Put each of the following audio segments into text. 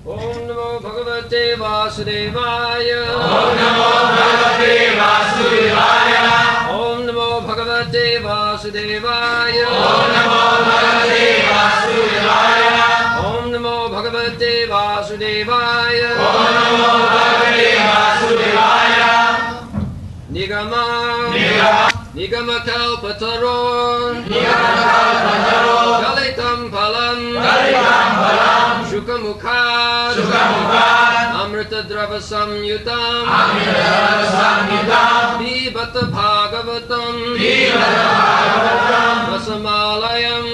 Om Namo Bhagavate Vasudevaya. Om Namo Bhagavate Vasudevaya. Om Namo Bhagavate Vasudevaya. Om Namo Bhagavate Vasudevaya. Om Namo Bhagavate Vasudevaya. Om Namo Bhagavate Vasudevaya. Nigama Nigama Kalpataron Galitam Palam Shukamukad Amrita Drava Samyutam Pibata Bhagavatam Vasamalayam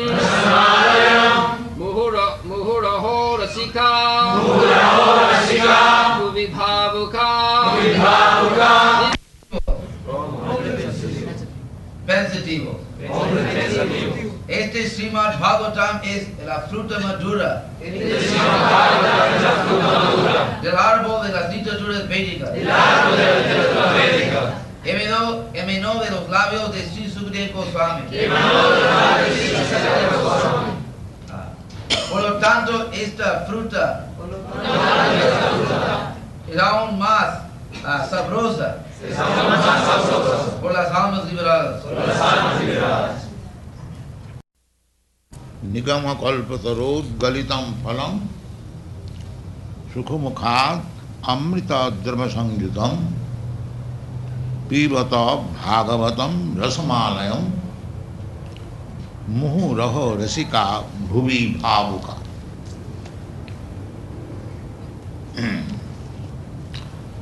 Muhuraho Rasika Kuvibhavuka Pensativo. Este Srimad Bhagavatam es la fruta madura del árbol de las literaturas védicas. Emanó de los labios de Sri Sukadeva Goswami. Por lo tanto, esta fruta es aún más sabrosa por las almas liberadas. Nigama kalpatarod galitam phalam sukhamukhat amrita drama sangyutam pibata bhagavatam rasamalayam muhuraho rasika bhuvi bhavuka.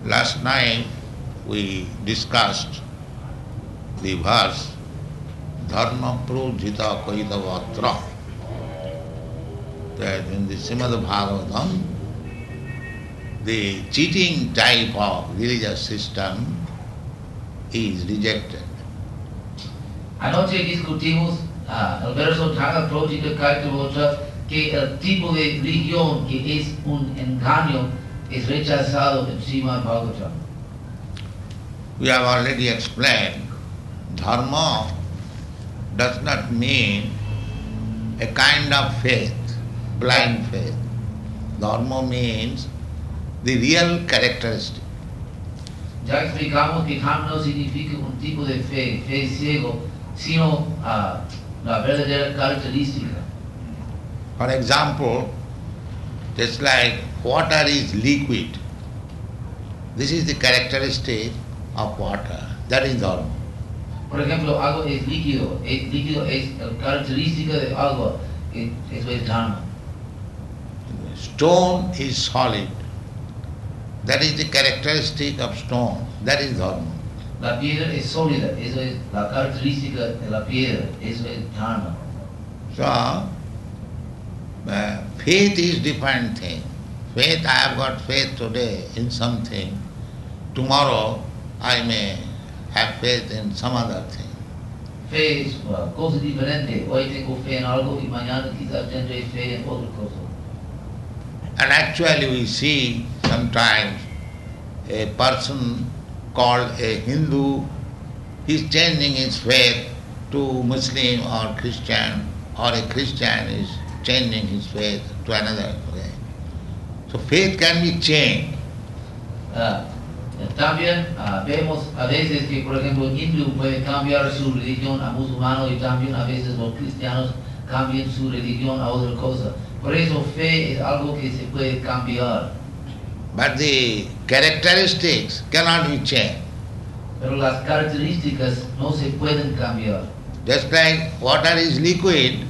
Last night we discussed the verse Dharma prodhita kaitavatra, that in the Srimad Bhagavatam the cheating type of religious system is rejected. Anoche discutimos el verso Dharma prodhita kaitavatra, que el tipo de religión que es un engaño es rechazado en Srimad Bhagavatam. We have already explained, dharma does not mean a kind of faith, blind faith. Dharma means the real characteristic. Ya explicamos que dharma no significa un tipo de fe ciego, sino la verdadera característica. For example, just like water is liquid, this is the characteristic of water, that is dharma. Por ejemplo, algo es líquido es la característica de algo, eso es dharma. Stone is solid, that is the characteristic of stone, that is dharma. La piedra es sólida, eso es la característica de la piedra, eso es dharma. So, faith is different thing. Faith, I have got faith today in something, tomorrow I may have faith in some other thing. Fe es una cosa diferente. Hoy tengo fe en algo y mañana quizás tendré fe en otra cosa. And actually we see sometimes a person called a Hindu, he is changing his faith to Muslim or Christian, or a Christian is changing his faith to another way. So faith can be changed. También vemos a veces que, por ejemplo, el hindú puede cambiar su religión a musulmano y también a veces los cristianos cambian su religión a otra cosa. Por eso fe es algo que se puede cambiar. But the characteristics cannot be changed. Pero las características no se pueden cambiar. Just like water is liquid,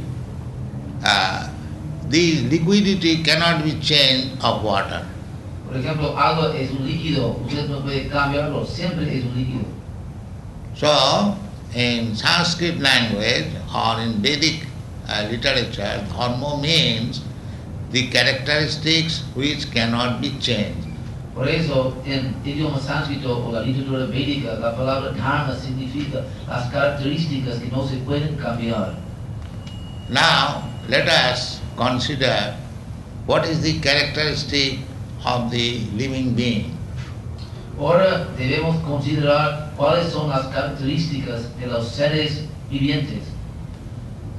the liquidity cannot be changed of water. Por ejemplo, agua es un líquido, usted no puede cambiarlo, siempre es un líquido. So, in Sanskrit language or in Vedic literature, dharma means the characteristics which cannot be changed. Por eso, en idioma sánscrito o la literatura védica, la palabra dharma significa las características que no se pueden cambiar. Now, let us consider what is the characteristic of the living being. Ahora debemos considerar cuáles son las características de los seres vivientes.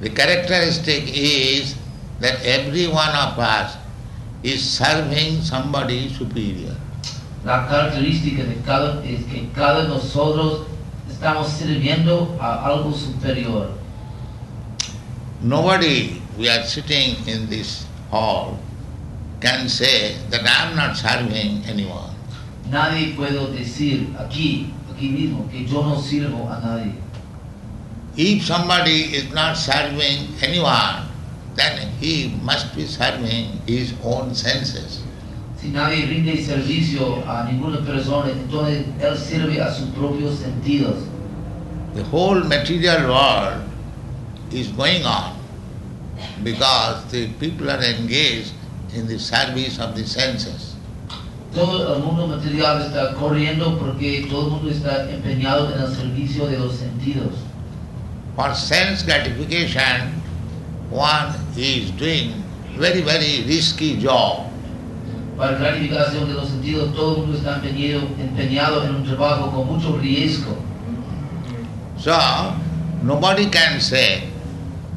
The characteristic is that every one of us is serving somebody superior. La característica de cada es que cada de nosotros estamos sirviendo a algo superior. Nobody, we are sitting in this hall, can say that I am not serving anyone. Nadie puede decir aquí mismo, que yo no sirvo a nadie. If somebody is not serving anyone, then he must be serving his own senses. Si nadie rinde servicio a ninguna persona, entonces él sirve a sus propios sentidos. The whole material world is going on because the people are engaged in the service of the senses. Todo el mundo material está corriendo porque todo el mundo está empeñado en el servicio de los sentidos. For sense gratification, one is doing very, very risky job. Para gratificación de los sentidos, todo el mundo está empeñado en un trabajo con mucho riesgo. So, nobody can say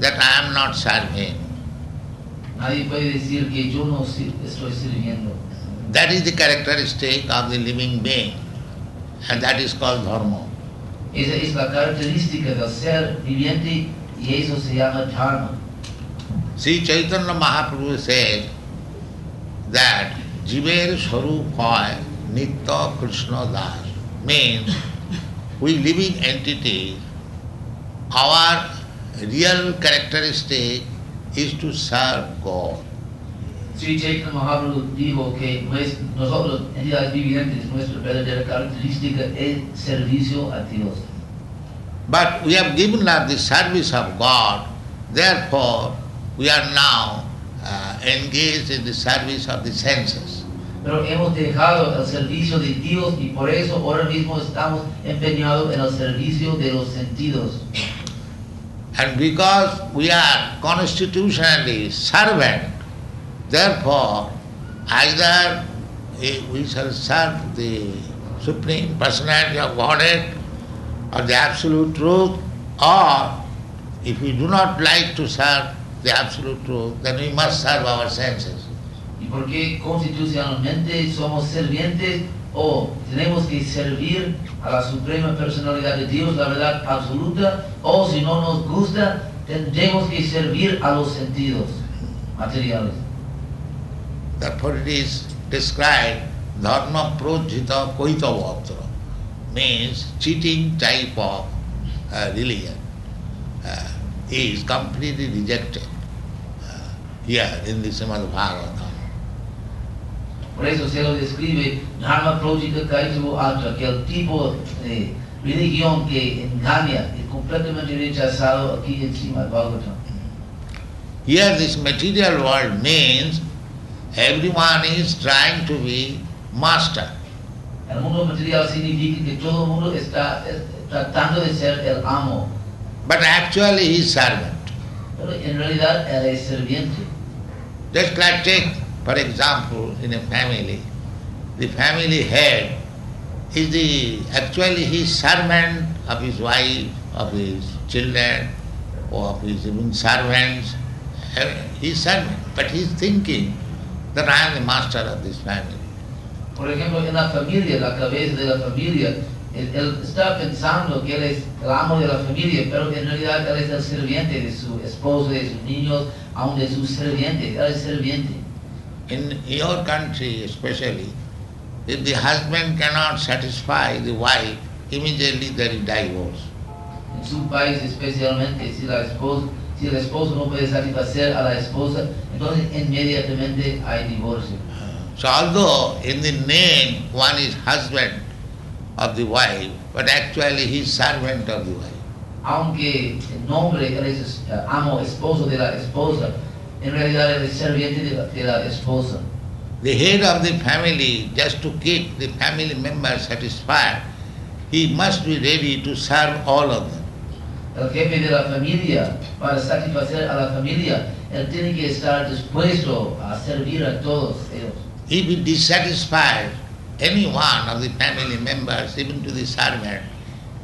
that I am not serving. Nadie puede decir que yo no estoy sirviendo. That is the characteristic of the living being, and that is called Dharma. Esa es la característica del ser viviente y eso se llama Dharma. Sri Chaitanya Mahaprabhu said that Jiver Swarup hoy Nitya Krishna Das, means we living entities, our real characteristic is to serve God. Sri Chaitanya Mahaprabhu dijo que nosotros, entidades vivientes, nuestra verdadera característica es servicio a Dios. But we have given up the service of God, therefore we are now engaged in the service of the senses. Pero hemos dejado el servicio de Dios y por eso ahora mismo estamos empeñados en el servicio de los sentidos. And because we are constitutionally servant, therefore either we shall serve the Supreme Personality of Godhead or the Absolute Truth, or if we do not like to serve the Absolute Truth, then we must serve our senses. Y porque constitucionalmente somos servientes o tenemos que servir a la Suprema Personalidad de Dios, la verdad absoluta, o si no nos gusta, tendremos que servir a los sentidos materiales. Therefore it is described dharma projita koitavatra, means cheating type of religion is completely rejected here in the Srimad Bhagavatam. Por eso se lo describe Dharma Projita Kaitavu Atra, que el tipo de religión que engaña es completamente rechazado aquí en Srimad Bhagavatam. Here this material world means everyone is trying to be master. El mundo material significa que todo el mundo está tratando de ser el amo, But actually he is servant. pero en realidad él es serviente. Just like take, for example, in a family, the family head is actually he is servant of his wife, of his children, or of his even servants. He is servant, but he is thinking that I am the master of this family. Por ejemplo, en la familia, la cabeza de la familia, él está pensando que él es el amo de la familia, pero en realidad él es el serviente de su esposo, de sus niños, aún de sus servientes. Él es serviente. In your country especially, if the husband cannot satisfy the wife, immediately there is divorce. En su país especialmente, si el esposo no puede satisfacer a la esposa, entonces inmediatamente hay divorcio. So although in the name one is husband of the wife, but actually he is servant of the wife. Aunque el nombre él es amo, esposo de la esposa, en realidad él es serviente de la esposa. The head of the family, just to keep the family members satisfied, he must be ready to serve all of them. El jefe de la familia, para satisfacer a la familia, él tiene que estar dispuesto a servir a todos ellos. If he dissatisfies any one of the family members, even to the servant,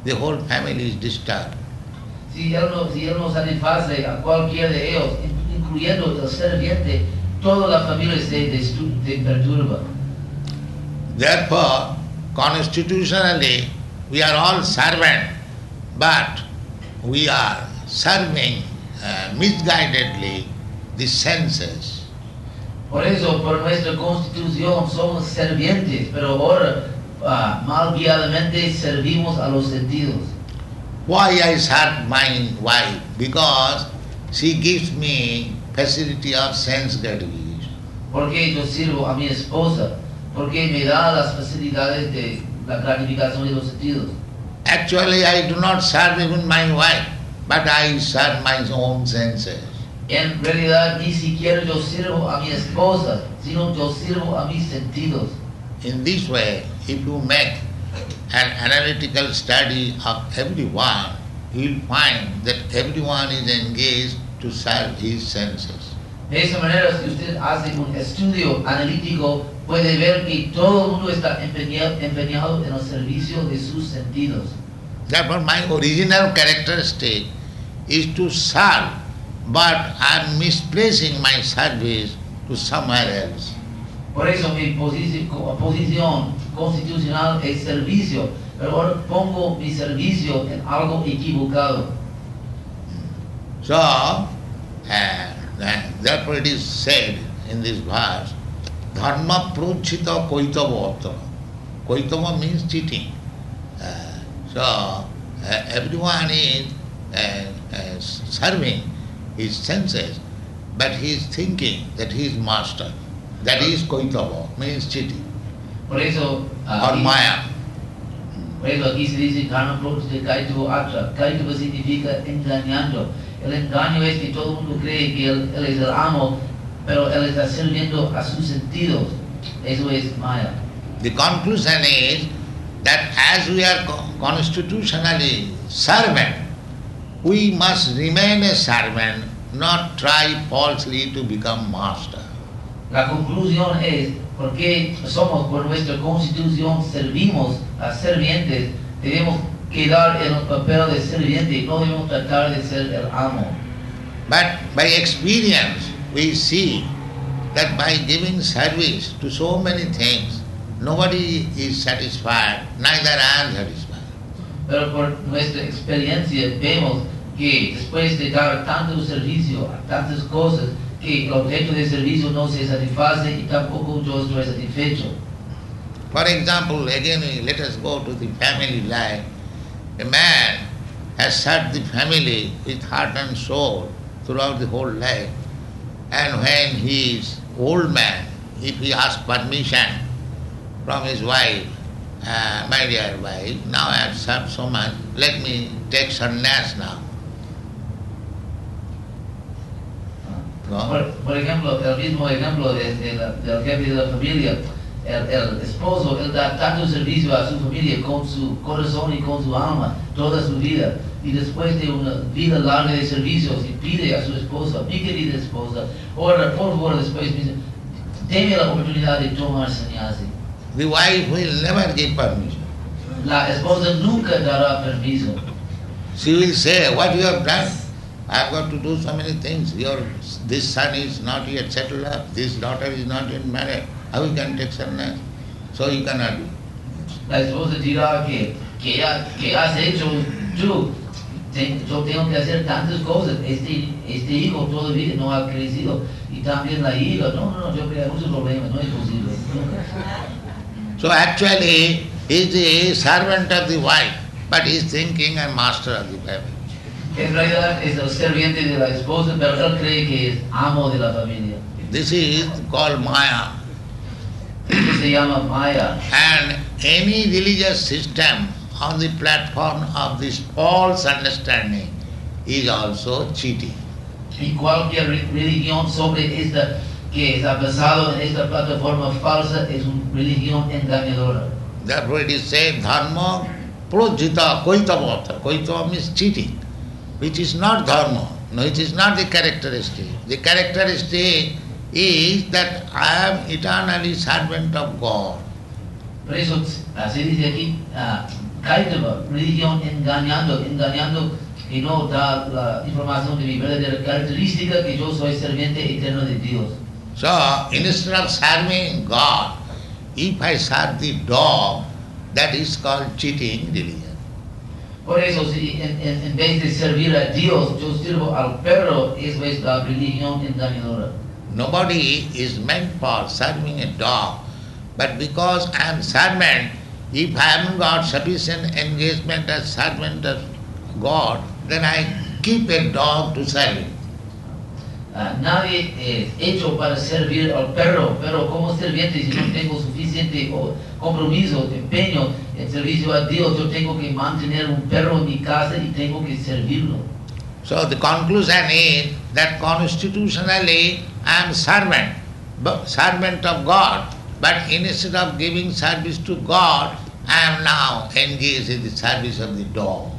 the whole family is disturbed. Si él no satisface a cualquiera de ellos, incluyendo el serviente, toda la familia se perturba. Therefore, constitutionally, we are all servant, but we are serving misguidedly the senses. Por eso, por nuestra constitución somos servientes, pero ahora mal guiadamente servimos a los sentidos. Why I serve my wife? Because she gives me facility of sense gratification. ¿Por qué yo sirvo a mi esposa? Porque me da las facilidades de la gratificación de los sentidos. Actually, I do not serve even my wife, but I serve my own senses. En realidad, ni siquiera yo sirvo a mi esposa, sino yo sirvo a mis sentidos. In this way, if you make an analytical study of everyone, you will find that everyone is engaged to serve his senses. De esa manera, si usted hace un estudio analítico, puede ver que todo el mundo está empeñado en el servicio de sus sentidos. Therefore, my original characteristic is to serve, but I am misplacing my service to somewhere else. Por eso mi posición constitucional es servicio, pero ahora pongo mi servicio en algo equivocado. So, therefore it is said in this verse, Dharma prochita koitavata. Koitava means cheating. Everyone is serving his senses, but he is thinking that he is master. That is koitava, means cheating. Por eso, Or maya. por eso aquí se dice Dharma prochita kaitava. Kaitava significa engañando. El engaño es que todo el mundo cree que él es el amo, pero él está sirviendo a sus sentidos. Eso es Maya. The conclusion is that as we are constitutionally servant, we must remain a servant, not try falsely to become master. La conclusión es, porque somos por nuestra constitución servimos a servientes, debemos quedar en el papel de serviente, no debemos tratar de ser el amo. But by experience, we see that by giving service to so many things, nobody is satisfied, neither I am satisfied. Pero por nuestra experiencia vemos que después de dar tanto servicio a tantas cosas, que el objeto de servicio no se satisface y tampoco yo estoy satisfecho. For example, again let us go to the family life. A man has served the family with heart and soul throughout the whole life. And when he is old man, if he asks permission from his wife, my dear wife, now I have served so much, let me take sannyas now. Por ejemplo, el mismo ejemplo del jefe de la familia, el esposo, él da tanto servicio a su familia con su corazón y con su alma toda su vida. Y después de una vida larga de servicios, y pide a su esposa, mi querida esposa, ahora por favor después, deme la oportunidad de tomar sannyasi. The wife will never give permission. La esposa nunca dará permiso. She will say, what you have done? I have got to do so many things. This son is not yet settled up, this daughter is not yet married. How you can take sannyas? So you cannot do. La esposa dirá que has hecho tú. Yo tengo que hacer tantas cosas. Este hijo todavía no ha crecido. Y también la hija. No, yo creo muchos problemas. No es posible. So actually, he is the servant of the wife, but he is thinking I'm master of the family. En realidad es el serviente de la esposa, pero él cree que es amo de la familia. This is called Maya. Esto se llama Maya. And any religious system on the platform of this false understanding is also cheating. Y cualquier religión sobre esta que está basado en esta plataforma falsa es una religión engañadora. Therefore it is said, Dharma projita koitavata. Koitava means cheating, which is not dharma. No, it is not the characteristic. The characteristic is that I am eternally servant of God. Por eso se dice aquí, Kaitava, religión engañando que no da la información de mi verdadera característica, que yo soy serviente eterno de Dios. So instead of serving God, if I serve the dog, that is called cheating religion. Por eso, si en vez de servir a Dios, yo sirvo al perro, eso es la religión engañadora. Nobody is meant for serving a dog, but because I am servant, if I haven't got sufficient engagement as servant of God, then I keep a dog to serve him. Nadie es hecho para servir al perro, pero como sirviente, si no tengo suficiente compromiso, empeño en servicio a Dios, yo tengo que mantener un perro en mi casa y tengo que servirlo. So the conclusion is that constitutionally I am servant of God, but instead of giving service to God, I am now engaged in the service of the dog.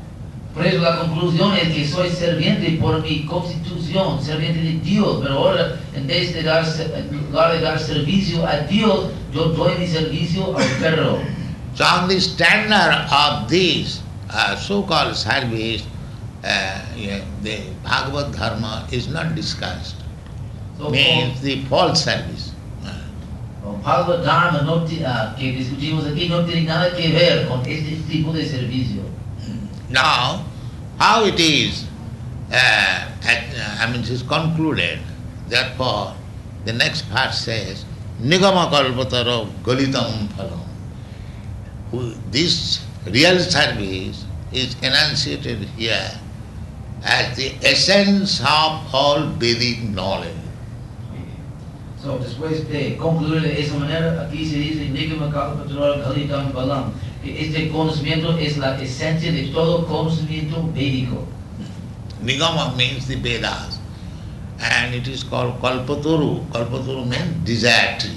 Por eso la conclusión es que soy serviente por mi constitución, serviente de Dios, pero ahora en vez de dar servicio a Dios, yo doy mi servicio al perro. So on the standard of this so-called service, the Bhagavad-Dharma is not discussed. So, Means the false service. Bhagavad-Dharma que discutimos aquí no tiene nada que ver con este tipo de servicio. Now, how it is, it is concluded, therefore, the next part says, Nigama kalpataro galitam phalam. This real service is enunciated here as the essence of all Vedic knowledge. So, después de concluir de esa manera, aquí se dice, Nigama kalpataro galitam phalam. Este conocimiento es la esencia de todo conocimiento védico. Nigama means the Vedas, and it is called Kalpataru. Kalpataru means desire tree.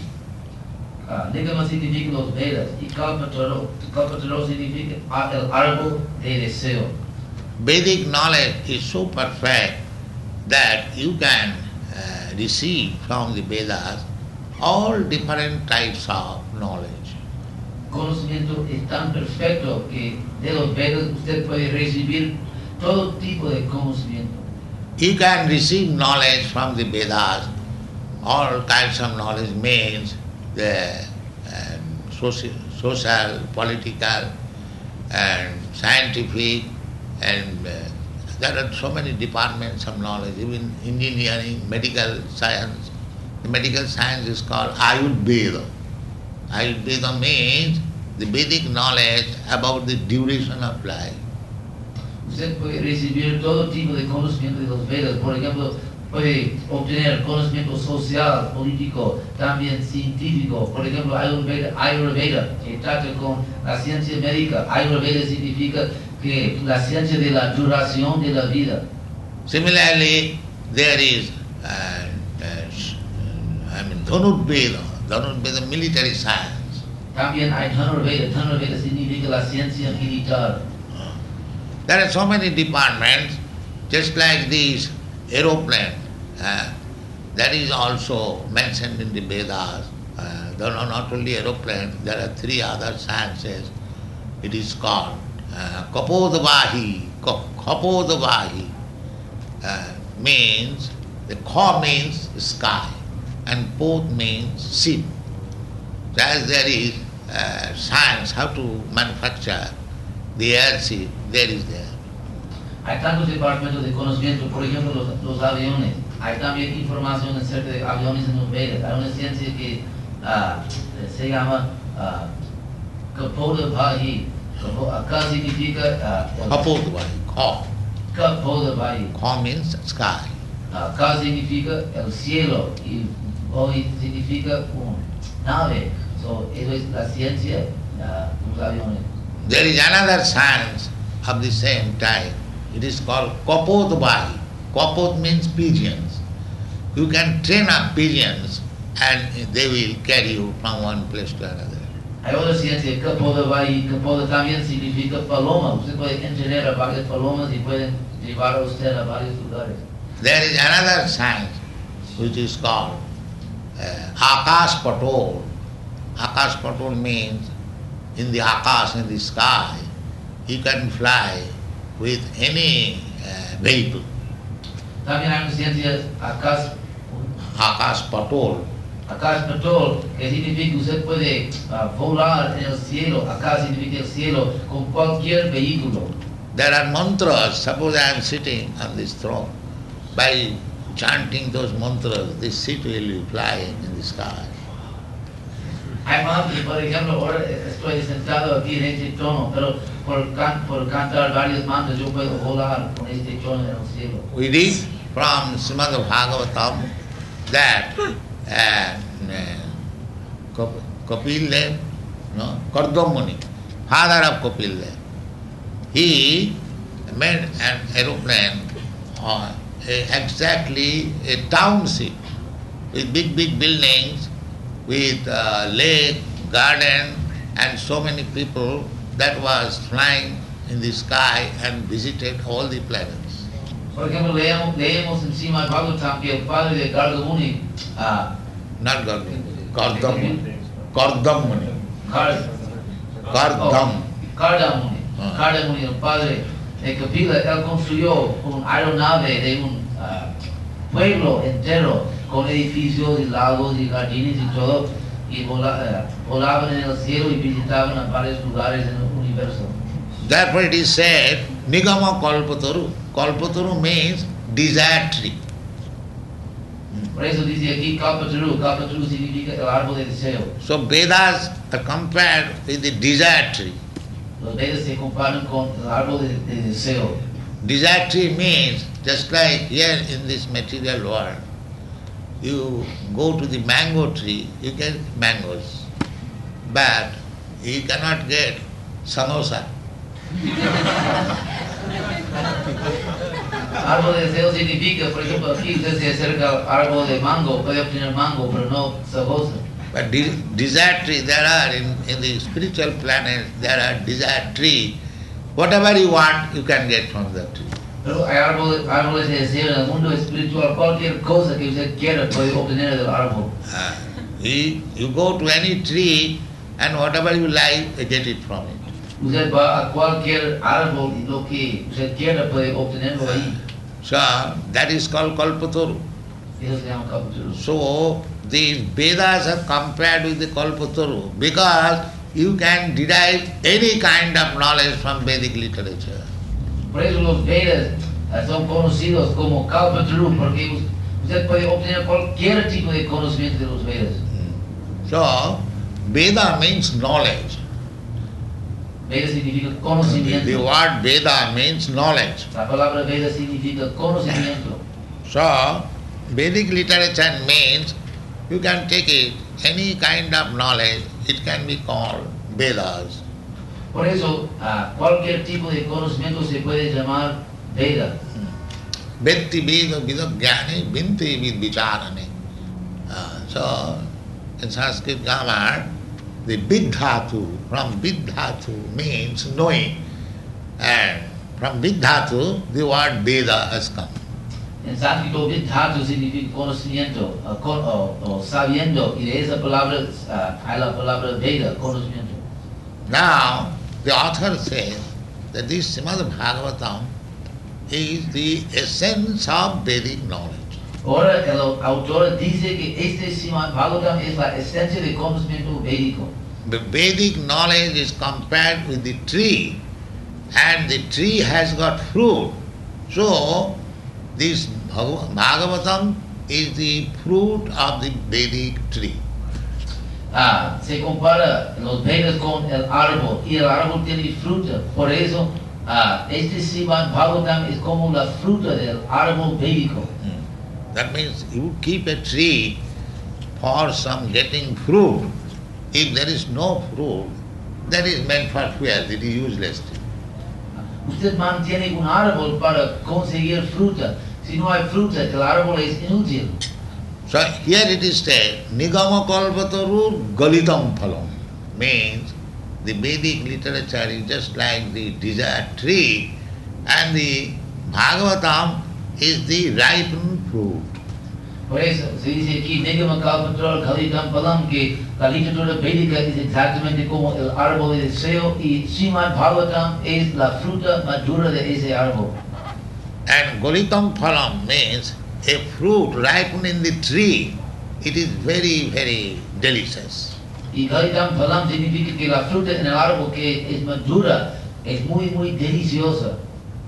Nigama significa los Vedas y Kalpataru significa el árbol de deseo. Vedic knowledge is so perfect that you can receive from the Vedas all different types of knowledge. Conocimiento es tan perfecto que de los Vedas usted puede recibir todo tipo de conocimiento. You can receive knowledge from the Vedas. All kinds of knowledge means the social, political, and scientific, and there are so many departments of knowledge, even engineering, medical science. The medical science is called Ayurveda. Ayurveda means the Vedic knowledge about the duration of life. Usted puede recibir todo tipo de conocimiento de los Vedas. Por ejemplo, puede obtener conocimiento social, político, también científico. Por ejemplo, Ayurveda, que trata con la ciencia médica. Ayurveda significa que la ciencia de la duración de la vida. Similarly, there is Dhanurveda. Dhanurveda, military science. También hay Dhanurveda. Dhanurveda significa la ciencia militar. There are so many departments, just like this aeroplane. That is also mentioned in the Vedas. There are not only aeroplane, there are three other sciences. It is called Kapodavahi. Kapodavahi means, the Ka means sky and Pod means ship. As there is science how to manufacture the airship, there is there. Hay tantos departamentos de conocimiento, por ejemplo, los aviones. Hay también información acerca de aviones en los Vedas. Hay una ciencia que se llama Kapodavahi. Ka significa Kapodavahi, Ka. Kapodavahi. Ka means sky. Ka significa el cielo y Vahi significa nave. So, eso es la ciencia de los aviones. There is another science of the same type. It is called Kapodavahi. Kapod means pigeons. You can train up pigeons and they will carry you from one place to another. Hay otra ciencia, Kapodavahi. Kapoda también significa paloma. Usted puede entrenar a varias palomas y pueden llevar a usted a varios lugares. There is another science which is called Akash Patol. Akash Patol means in the Akash, in the sky, you can fly with any vehicle. También hay una ciencia, Akash Patol. Akash patrol, que significa usted puede volar en el cielo. Akash significa el cielo con cualquier vehículo. There are mantras. Suppose I am sitting on this throne. By chanting those mantras, this seat will be flying in the sky. Hay mantras, por ejemplo, ahora estoy sentado aquí en este trono, pero por cantar varios mantras yo puedo volar con este trono en el cielo. We read from Srimad Bhagavatam that Kapil, Kardam Muni, father of Kapil, he made an aeroplane, exactly a township with big buildings, with lake, garden, and so many people that was flying in the sky and visited all the planets. Por ejemplo, leemos encima del Bhagavatam que el padre de Gargamuni, Not Kardam Muni. Kardam Muni. Kardamuni, el padre de Kapila, él construyó una aeronave de un pueblo entero con edificios y lagos y jardines y todo, y volaban en el cielo y visitaban a varios lugares en el universo. Therefore it is said, Nigama Kalpataru. Kalpataru means desire tree. Por eso dice aquí Kalpataru significa el árbol de deseo. So Vedas are compared with the desire tree. Los Vedas se comparan con el árbol de deseo. Desire tree means, just like here in this material world, you go to the mango tree, you get mangoes, but you cannot get samosa. Árbol de deseo significa, por ejemplo, aquí usted se acerca al árbol de mango, puede obtener mango, pero no sabosa. But desire tree, there are in the spiritual planet, there are desire tree. Whatever you want, you can get from the tree. Pero hay árboles de deseo en el mundo espiritual, cualquier cosa que usted quiera puede obtener del árbol. You go to any tree and whatever you like, you get it from it. Usted va a cualquier árbol y lo que usted quiera puede obtenerlo ahí. So that is called Kalpataru. Eso se llama Kalpataru. So the Vedas are compared with the Kalpataru because you can derive any kind of knowledge from Vedic literature. Por eso los Vedas son conocidos como Kalpataru, porque usted puede obtener cualquier tipo de conocimiento de los Vedas. So Veda means knowledge. Veda significa conocimiento. The word Veda means knowledge. La palabra Veda significa conocimiento. So Vedic literature means you can take it, any kind of knowledge, it can be called Vedas. Por eso, cualquier tipo de conocimiento se puede llamar Veda. Vetti Veda Vidagyani Vinti Vid Vicharani. So in Sanskrit grammar, the Vidhatu, from Vidhatu means knowing. And from Vidhatu, the word Veda has come. En sánscrito, vidhatu significa conocimiento, o sabiendo, y de esa palabra hay la palabra Veda, conocimiento. Now, the author says that this Srimad Bhagavatam is the essence of Vedic knowledge. Ahora el autor dice que este Srimad Bhagavatam es la esencia de conocimiento védico. The Vedic knowledge is compared with the tree, and the tree has got fruit. So, this Bhagavatam is the fruit of the Vedic tree. Se compara los Vedas con el árbol, y el árbol tiene fruta. Por eso, este Srimad Bhagavatam es como la fruta del árbol védico. That means you keep a tree for some getting fruit. If there is no fruit, that is meant for fuel, it is useless. Usted mantiene un árbol para conseguir fruta. Si no hay fruta, el árbol es inútil. So here it is said, Nigama Kalpataru Galitam Phalam, means the Vedic literature is just like the desire tree, and the Bhagavatam is the ripened fruit. Por eso se dice aquí, Nigama Kalpataru Galitam Phalam, que la literatura védica es exactamente como el árbol de deseo, y Srimad Bhagavatam es la fruta madura de ese árbol. And Galitam Phalam means a fruit ripened in the tree it is very, very delicious. Y Gaitam Phalam significa que la fruta en el árbol que es madura es muy, muy deliciosa.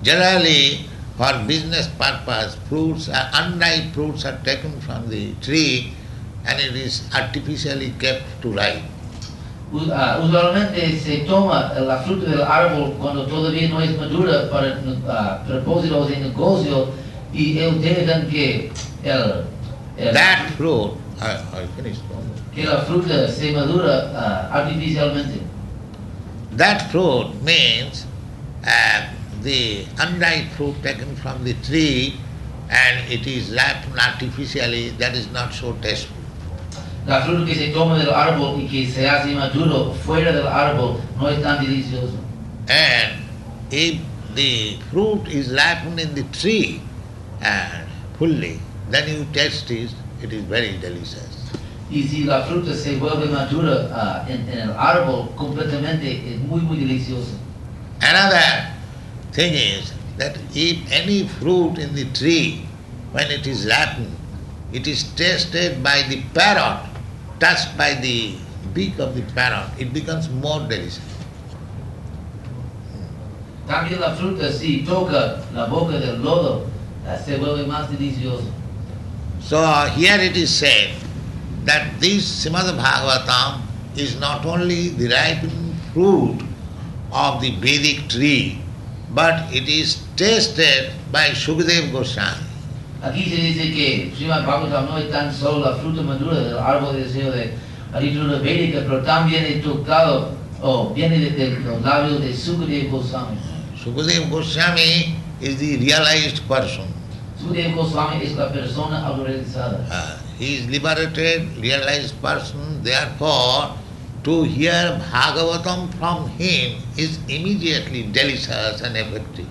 Generally, for business purpose, fruits, unripe fruits are taken from the tree and it is artificially kept to ripe. Usualmente se toma la fruta del árbol cuando todavía no es madura para propósitos de negocio y ellos dejan que That fruit, I finished. que la fruta se madura artificialmente. That fruit means the unripe fruit taken from the tree and it is ripened artificially, that is not so tasteful. La fruta que se toma del árbol y que se hace maduro fuera del árbol no es tan delicioso. And if the fruit is ripened in the tree and fully, then you taste it, it is very delicious. Y si la fruta se vuelve madura en el árbol completamente es muy, muy delicioso. Another thing is that if any fruit in the tree, when it is ripened, it is tasted by the parrot, touched by the beak of the parrot, it becomes more delicious. También la fruta si toca la boca del lodo se vuelve más delicioso. So here it is said that this Srimad Bhagavatam is not only the ripened fruit of the Vedic tree, but it is tasted by Sukadeva Goswami. Aquí se dice que Srimad Bhagavatam no es tan solo la fruta madura del árbol de deseo de la literatura védica, pero también es tocado o viene de los labios de Sukadeva Goswami. Sukadeva Goswami is the realized person. Sukadeva Goswami es la persona autorrealizada. He is liberated, realized person, therefore to hear Bhagavatam from him is immediately delicious and effective.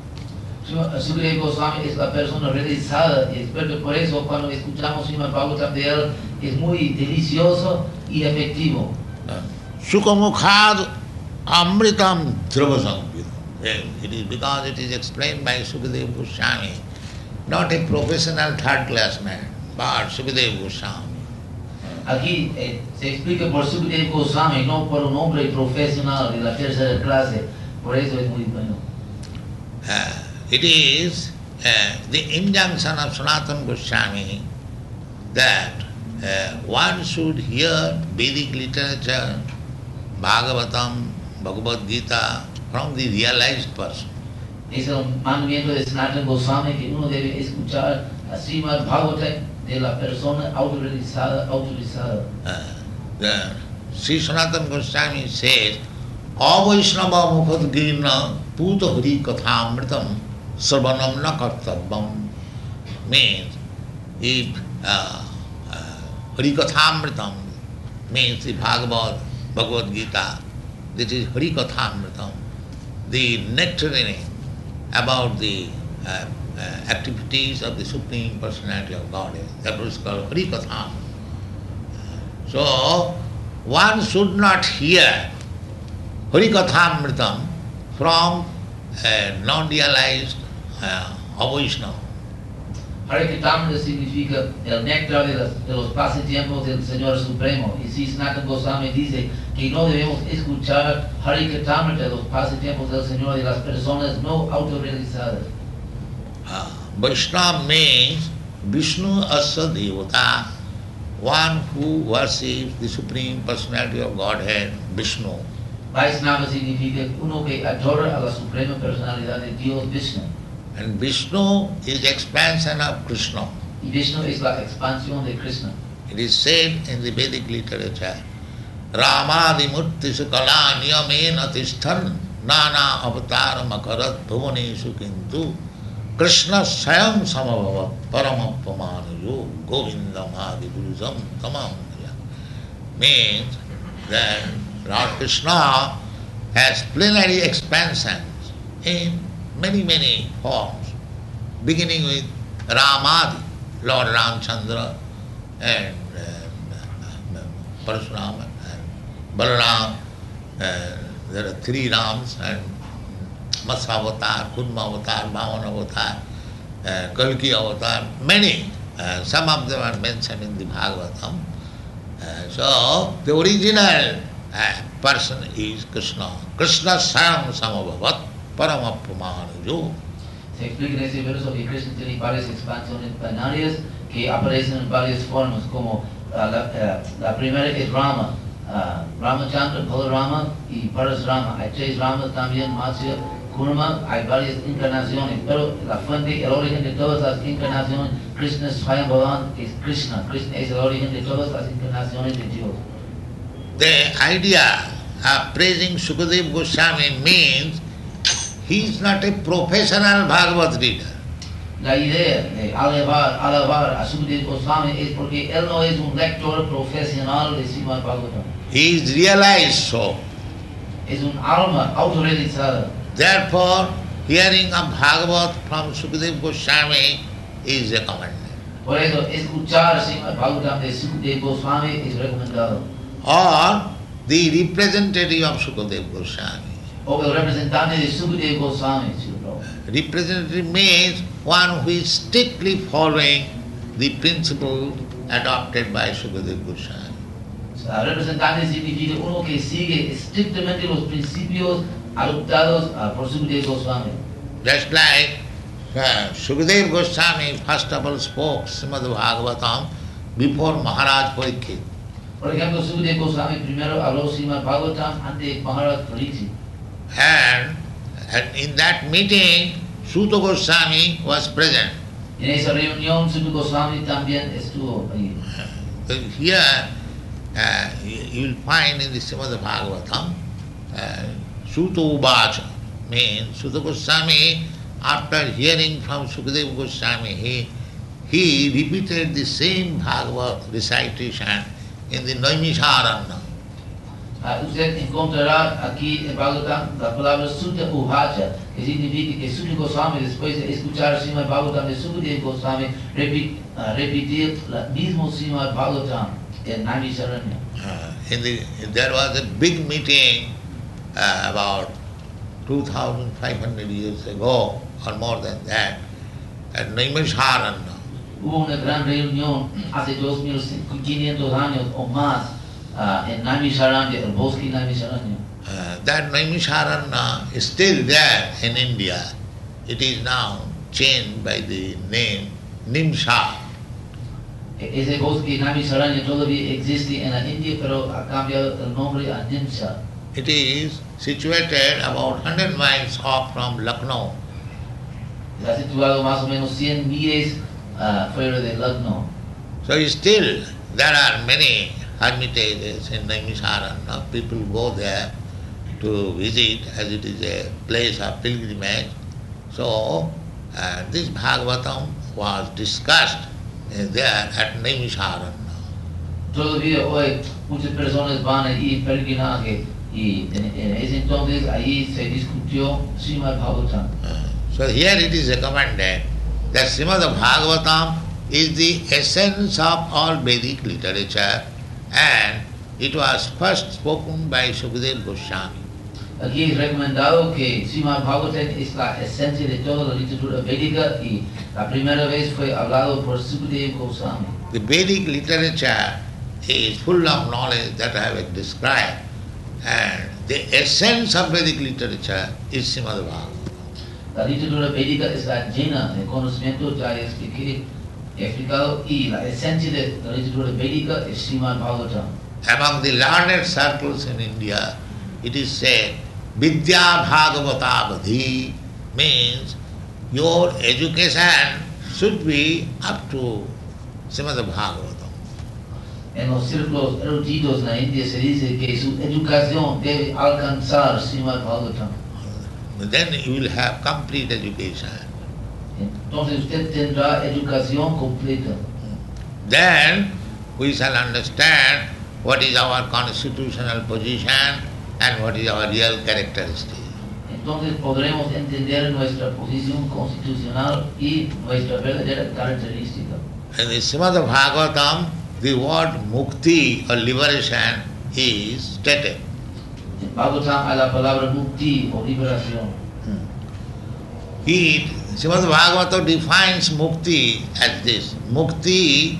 Sukadeva Goswami es la persona realizada y experto, por eso cuando escuchamos Srimad Bhagavatam de él es muy delicioso y efectivo. Sukamukhad amritam dhravasampidam. It is because it is explained by Sukadeva Goswami, not a professional third class man, but Sukadeva Goswami. Aquí se explica por Sukadeva Goswami, no por un hombre profesional de la tercera clase, por eso es muy bueno. It is the injunction of Sanatana Goswami that one should hear Vedic literature, Bhagavatam, Bhagavad Gita from the realized person. Es el mandamiento de Sanatana Goswami que uno debe escuchar a Srimad Bhagavatam de la persona autorizada. Sri Sanatana Goswami says, Avaishnava mukhad girna puta hari kathamritam sarvanam na kartabam. Means, if hari kathamritam means the Bhagavad Gita, this is hari kathamritam, the nectarine about the activities of the Supreme Personality of Godhead. That was called hari katham. So, one should not hear hari kathamritam from a non-realized Vaishnava. Harikatamrita significa el néctar de los pasatiempos del Señor Supremo. Y si Sanatana Goswami dice que no debemos escuchar Harikatamrita de los pasatiempos del Señor de las personas no autorrealizadas. Vaishnava means Vishnu Asa Devata, one who worships the Supreme Personality of Godhead, Vishnu. Vaishnava significa uno que adora a la Suprema Personalidad de Dios, Vishnu. And Vishnu is expansion of Krishna. Y Vishnu es la expansión de Krishna. It is said in the Vedic literature, Ramadimurti Sukala Niyamena Tishthan Nana Avataram Akarat Bhuvaneshu Kintu Krishna Sayam Samabhava Paramapamanayo Govindam Adipurusam Tamamaya. Means that Lord Krishna has plenary expansions in many forms, beginning with Ramadi, Lord Ramchandra, and Parashuram and Balaram. There are three Rams, and Matsya Avatar, Kurma Avatar, Bhavan Avatar, Kalki Avatar, many. Some of them are mentioned in the Bhagavatam. So the original person is Krishna. Krishna Sayam Samabhavat Paramapamanujo. Se explica en ese verso que Krishna tiene varias expansiones binarias que aparecen en varias formas, como la primera es Rama, Ramachandra, Balarama y Parasrama. Hay tres Ramas también, Matsya, Kurma, hay varias encarnaciones, pero la fuente, el origen de todas las encarnaciones, Krishna Swayam Bhavan es Krishna. Krishna es el origen de todas las encarnaciones de Dios. The idea of praising Sukadeva Goswami means he is not a professional Bhagavad reader. La idea de alabar a Sukadeva Goswami es porque él no es un lector profesional de Srimad Bhagavatam. He is realized so. Es un alma autorrealizada. Therefore, hearing of Bhagavat from Sukadeva Goswami is recommended. Por eso, escuchar Srimad Bhagavatam de Sukadeva Goswami es recomendado. Or the representative of Sukadeva Goswami. O el representante de Sukadeva Goswami, Srila Prabhupada. Representative means one who is strictly following the principle adopted by Sukadeva Goswami. Representante significa uno que sigue estrictamente los principios adoptados por Sukadeva Goswami. Just like Sukadeva Goswami first of all spoke Srimad Bhagavatam before Maharaj Parikshit. Por ejemplo, Sukadeva Goswami primero habló Srimad Bhagavatam ante Maharaj Parikshit. And in that meeting, Suta Goswami was present. En esa reunión, Sukadeva Goswami también estuvo allí. Here you will find in the Srimad Bhagavatam, Suta Uvacha means Suta Goswami, after hearing from Sukadeva Goswami, he repeated the same Bhagavad recitation in the Naimisharanya. Usted encontrará aquí en Bhagavatam la palabra Sutta Uvacha, que significa que Sukadeva Goswami, después de escuchar Srimad Bhagavatam de Sukadeva Goswami, repetir el mismo Srimad Bhagavatam en Naimisharanya. There was a big meeting about 2,500 years ago, or more than that, at Naimisharanya. Hubo una gran reunión hace 2.500 años o más en Naimisharanya, el bosque Naimisharanya. That Naimisharanya is still there in India. It is now changed by the name Nimsha. Ese bosque Naimisharanya todavía existe en la India, pero ha cambiado el nombre a Nimsha. It is situated about 100 miles off from Lucknow. Está situado más o menos 100 millas fuera de Lucknow. So still there are many hermitages in Naimisharanya. People go there to visit as it is a place of pilgrimage. So this Bhagavatam was discussed there at Naimisharanya. Todavía hoy muchas personas van allí en peregrinaje y en ese entonces allí se discutió Srimad Bhagavatam. So here it is recommended that Srimad Bhagavatam is the essence of all Vedic literature, and it was first spoken by Sukadeva Goswami. Aquí es recomendado que Srimad Bhagavatam es la esencia de toda la literatura védica y la primera vez fue hablado por Sukadeva Goswami. The Vedic literature is full of knowledge that I have described, and the essence of Vedic literature is Srimad Bhagavatam. La literatura védica está llena de conocimiento, ya he explicado, y la esencia de la literatura védica es Srimad Bhagavatam. Among the learned circles in India, it is said, Vidya Bhagavata Vadhi means your education should be up to Srimad Bhagavatam. En los círculos eruditos en la India se dice que su educación debe alcanzar Srimad Bhagavatam. Then you will have complete education. Entonces usted tendrá educación completa. Then we shall understand what is our constitutional position and what is our real characteristic. Entonces podremos entender nuestra posición constitucional y nuestra verdadera característica. In the Srimad Bhagavatam, the word mukti or liberation is stated. En Bhagavatam hay la palabra mukti o liberación. Srimad Bhagavatam defines mukti as this. Mukti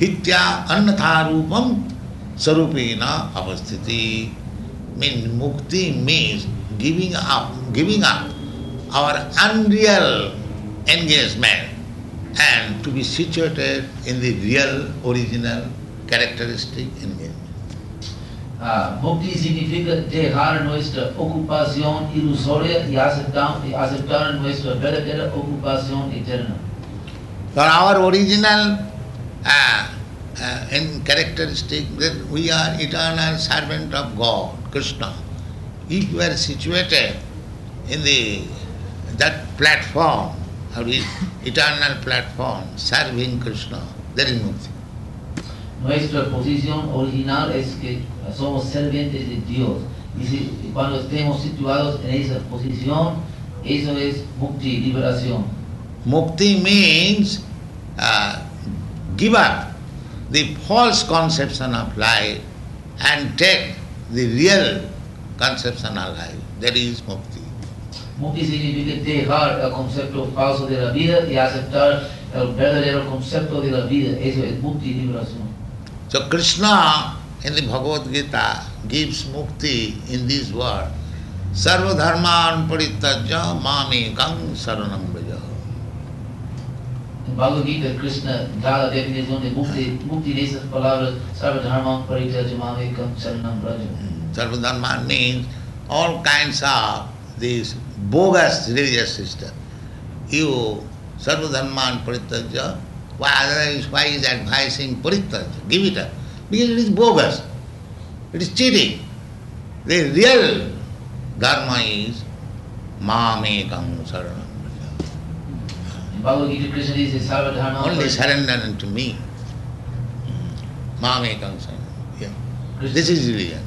hitya annatha rupam sarupena avasthiti. Means mukti means giving up our unreal engagement and to be situated in the real, original, characteristic engagement. Mukti significa dejar nuestra ocupación ilusoria y aceptar nuestra verdadera ocupación eterna. For our original and characteristic that we are eternal servant of God, Krishna. If we are situated in that platform, eternal platform, serving Krishna, there is mukti. Nuestra posición original es que somos sirvientes de Dios. Y cuando estemos situados en esa posición, eso es mukti, liberación. Mukti means give up the false conception of life and take the real conception of life. That is mukti. Mukti significa dejar el concepto falso de la vida y aceptar el verdadero concepto de la vida. Eso es mukti, liberación. So Krishna in the Bhagavad Gita gives mukti in this word. Sarva dharman parityajya mamekam saranam vraja. En Bhagavad Gita, Krishna da la definición de mukti de esas palabras, sarva dharman parityajya mamekam saranam vraja. Sarva dharman means all kinds of this bogus religious system. You sarva dharman parityajya. Why is advising parityajya? Give it up. Because it is bogus. It is cheating. The real dharma is mamekam saranam vraja. En Bhagavad Gita, Krishna dice sarva dharman. Only surrender unto me. Mamekam saranam. Yeah. This is religion.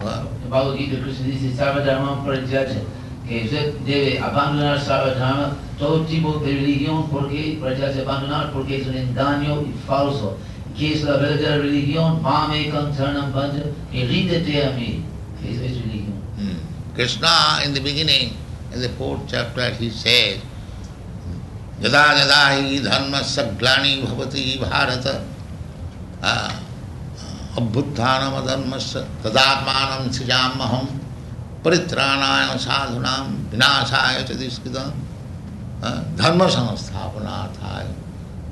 En Bhagavad Gita, Krishna dice sarva dharman parityajya, que usted debe abandonar sarva dharma, todo tipo de religión, porque abandonar porque es un engaño y falso. Que es la verdadera religión, mamekam saranam vraja, que ríndete a mí, que eso es religión. Krishna in the beginning, in the 4th chapter, he says, Yada yada hi dharmasya glani bhavati bharata abbuddhanam adharmasya tadatmanam srijamaham paritranaya sadhunam vinasaya chadiskridam dharma samasthapanarthaya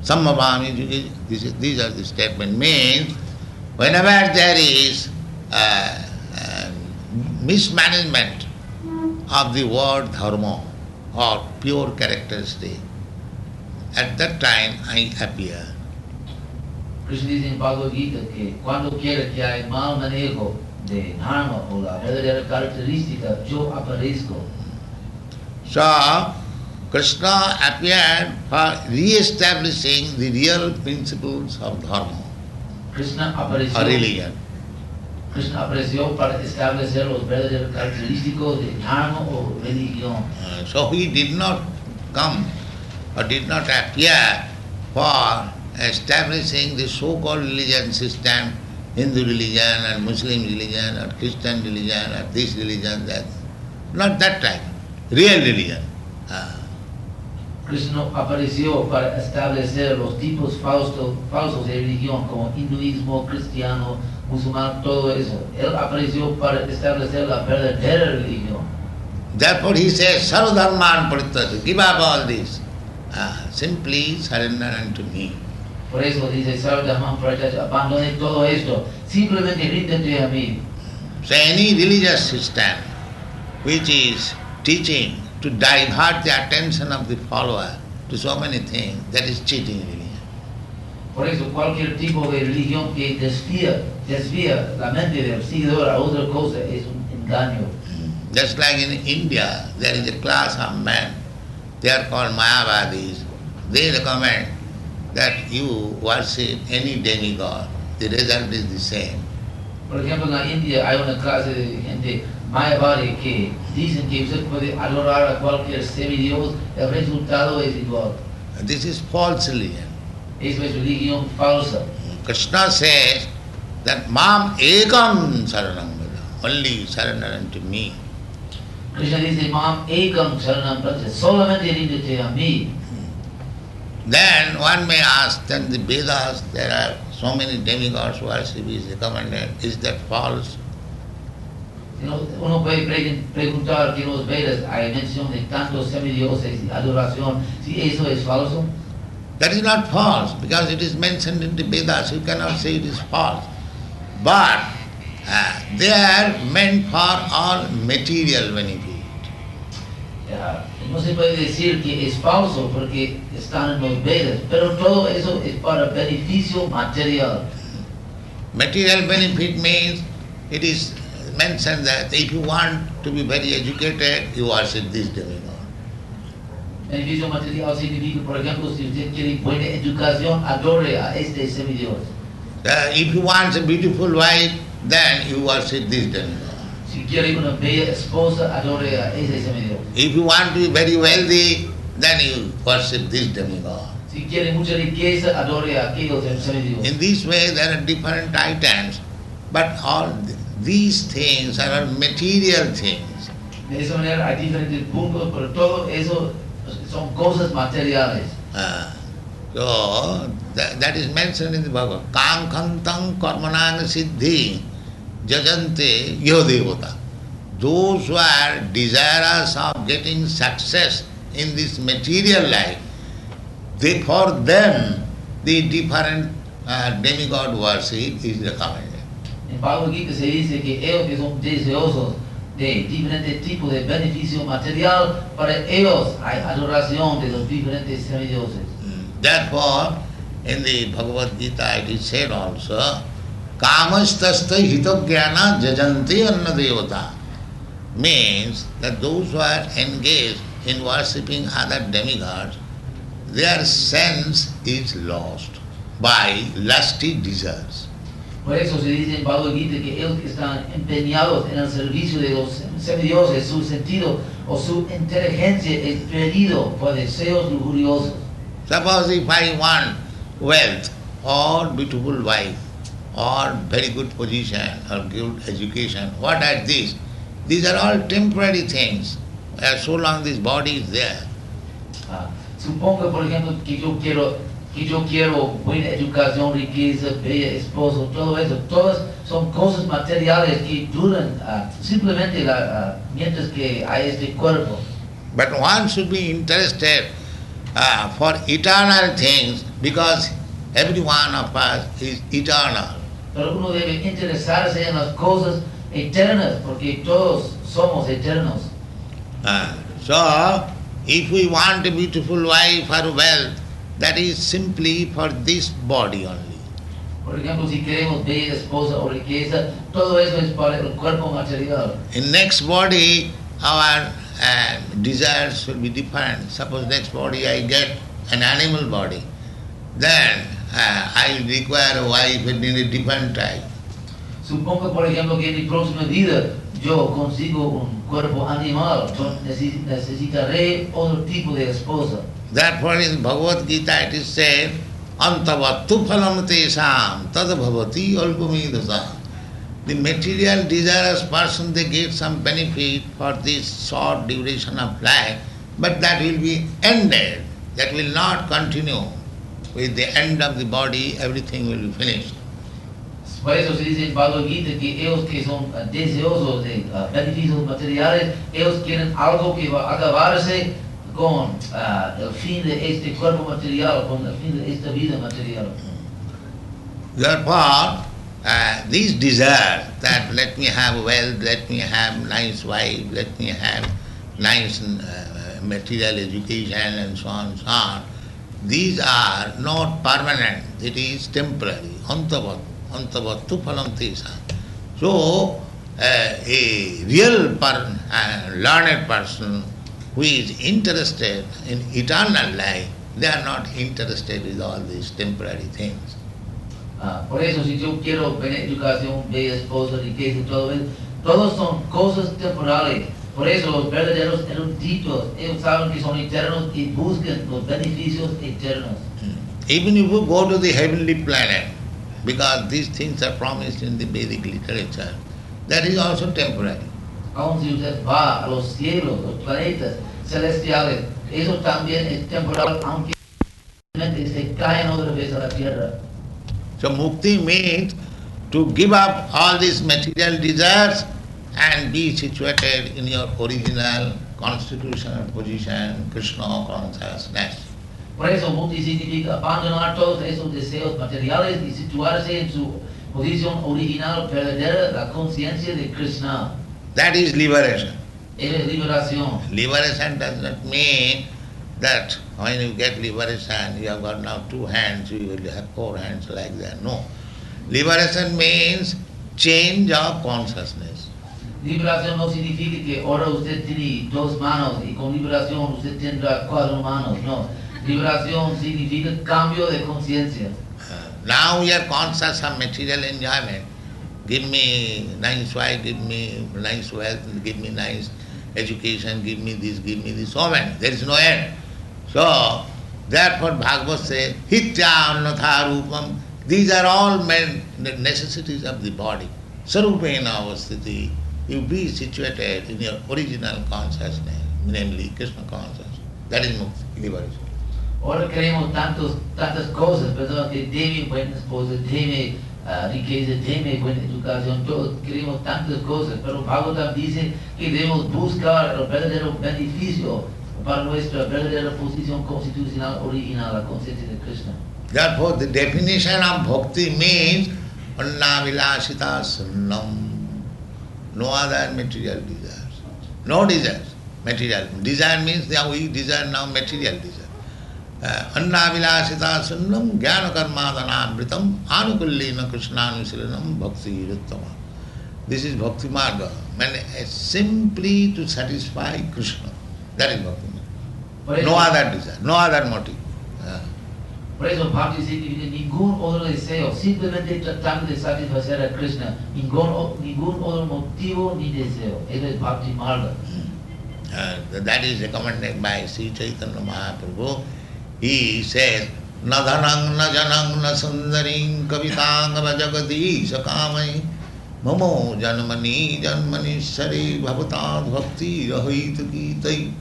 sammavami yuge. These are the statements. Means, whenever there is mismanagement of the word dharma or pure characteristic, at that time I appear. Krishna dice en Bhagavad Gita que cuando quiera que hay mal manejo de dharma o la verdadera característica, yo aparezco. So, Krishna appeared for re-establishing the real principles of dharma Krishna or apareció, religion. Krishna apareció para establecer los verdaderos característicos de dharma o religión. So he did not come or did not appear for establishing the so-called religion system, Hindu religion and Muslim religion or Christian religion or this religion, that. Not that type. Real religion. Krishna apareció para establecer los tipos falsos de religión como hinduismo, cristiano, musulmán, todo eso. Él apareció para establecer la verdadera religión. Therefore he says, Sarva dharman parityajya, give up all this. Simply surrender unto me. Por eso dice sarva dharman parityajya, abandone todo esto, simplemente ríndete a mí. So any religious system which is teaching to divert the attention of the follower to so many things, that is cheating religion. Por eso cualquier tipo de religión que desvía la mente del seguidor a otra cosa es un engaño. Just like in India, there is a class of men, they are called Mayavadis. They recommend that you worship any demigod. The result is the same. Por ejemplo, en la India hay una clase de gente mayavadi que dicen que usted puede adorar a cualquier semidios, el resultado es igual. This is false religion. Eso es religión falsa. Krishna says that Mam Ekam Saranam Vraja, only surrender unto me. Krishna dice, Mam ekam saranam praja, solamente ríndete a mí. Then one may ask, then the Vedas, there are so many demigods worship is recommended. Is that false? Uno puede preguntar que en los Vedas hay mención de tantos semidioses y adoración, si eso es falso. That is not false, because it is mentioned in the Vedas. You cannot say it is false. But they are meant for all material benefit. No se puede decir que es falso porque están en los Vedas, pero todo eso es para beneficio material. Material benefit means it is mentioned that if you want to be very educated, you worship this demigod. Beneficio material significa, por ejemplo, si usted quiere buena educación, adore a este semidios. If you want a beautiful wife, then you worship this demigod. Si quiere una bella esposa, adore a ese semidios. If you want to be very wealthy, then you worship this demigod. Si quiere mucha riqueza, adore a aquellos semidios. In this way, there are different items, but all these things are material things. De esa manera hay diferentes puntos, pero todo eso son cosas materiales. So that is mentioned in the Bhagavad. Kankantang karmanang siddhi jajante yodevata. Those who are desirous of getting success in this material life, for them the different demigod worship is recommended. En Bhagavad Gita se dice que ellos que son deseosos de diferentes tipos de beneficio material, para ellos hay adoración de los diferentes semidioses. Therefore, in the Bhagavad Gita it is said also, Kamastasta hitogyana jajanti anna devata. Means that those who are engaged in worshipping other demigods, their sense is lost by lusty desires. Por eso se dice en Bhagavad Gita que ellos que están empeñados en el servicio de los semidioses, su sentido o su inteligencia es perdido por deseos lujuriosos. Suppose if I want wealth or beautiful wife or very good position or good education, what are these? These are all temporary things. So long this body is there. Suponga, por ejemplo, que yo quiero buena educación, riqueza, bella esposo, todo eso, todas son cosas materiales que duran simplemente mientras que hay este cuerpo. But one should be interested for eternal things, because every one of us is eternal. Pero uno debe interesarse en las cosas eternas, porque todos somos eternos. So, if we want a beautiful wife or wealth, that is simply for this body only. Por ejemplo, si queremos bella esposa o riqueza, todo eso es para el cuerpo material. In next body, our desires will be different. Suppose next body I get an animal body, then I will require a wife in a different type. Supongo, por ejemplo, que en mi próxima vida yo consigo un cuerpo animal, yo necesitaré otro tipo de esposa. Therefore in Bhagavad Gita it is said, Antavattu phalam tesam tad bhavati alpamidasa. The material desirous person, they get some benefit for this short duration of life, but that will be ended. That will not continue. With the end of the body, everything will be finished. Por eso se dice en Bhagavad Gita que ellos que son deseosos de beneficios materiales, ellos quieren algo que va a acabarse con el fin de este cuerpo material, con el fin de esta vida material. Therefore, these desires that let me have wealth, let me have nice wife, let me have nice material education and so on, these are not permanent, it is temporary. Antavattu phalam tesam. So, a real learned person who is interested in eternal life, they are not interested with all these temporary things. Por eso, si yo quiero buena educación, bella esposa, riqueza y todo eso, todos son cosas temporales. Por eso los verdaderos eruditos, ellos saben que son eternos y buscan los beneficios eternos. Even if you go to the heavenly planet, because these things are promised in the Vedic literature, that is also temporary. Aun si usted va a los cielos, los planetas celestiales, eso también es temporal, aunque simplemente se caen otra vez a la tierra. So mukti means to give up all these material desires and be situated in your original constitutional position, Krishna consciousness. Por eso mukti significa abandonar todos esos deseos materiales y situarse en su posición original, verdadera, la conciencia de Krishna. That is liberation. Es liberación. Liberation does not mean that when you get liberation, you have got now 2 hands, you will have 4 hands like that. No. Liberation means change of consciousness. Liberación no significa que ahora usted tiene 2 manos y con liberación usted tendrá 4 manos. No. Liberación significa cambio de conciencia. Now you are conscious of material enjoyment. Give me nice wife, give me nice wealth, give me nice education, give me this, so many. There is no end. So, therefore Bhagavad says, hitya annatha rupam. These are all necessities of the body. Sarupena avasthiti. You be situated in your original consciousness, namely Krishna consciousness. That is mukti, liberation. Ahora queremos tantas cosas, perdón, que deme buena esposa, deme riqueza, deme buena educación, todos queremos tantas cosas, pero Bhagavatam dice que debemos buscar el verdadero beneficio para nuestra verdadera posición constitucional original, la conciencia de Krishna. Therefore, the definition of bhakti means anna vilasita sunnam. No other material desires. No desires. Material. Desire means that we desire now material desire. Anna vilasita sunnam jnana karmadana amritam anukullina krishnanushilanam bhakti ruttama. This is bhakti marga. Simply to satisfy Krishna. That is bhakti marga. No other desire, no other motive. Por eso bhakti significa ningún otro deseo, simplemente tratando de satisfacer a Krishna, ningún otro motivo ni deseo. Eso es bhakti marga. That is recommended by Sri Chaitanya Mahaprabhu. He says, na dhanang, na janang, na sundaring, kavitang, vajagati, sakamai, mamo janmani, janmanishari, bhavatad, bhakti, rahita kitai.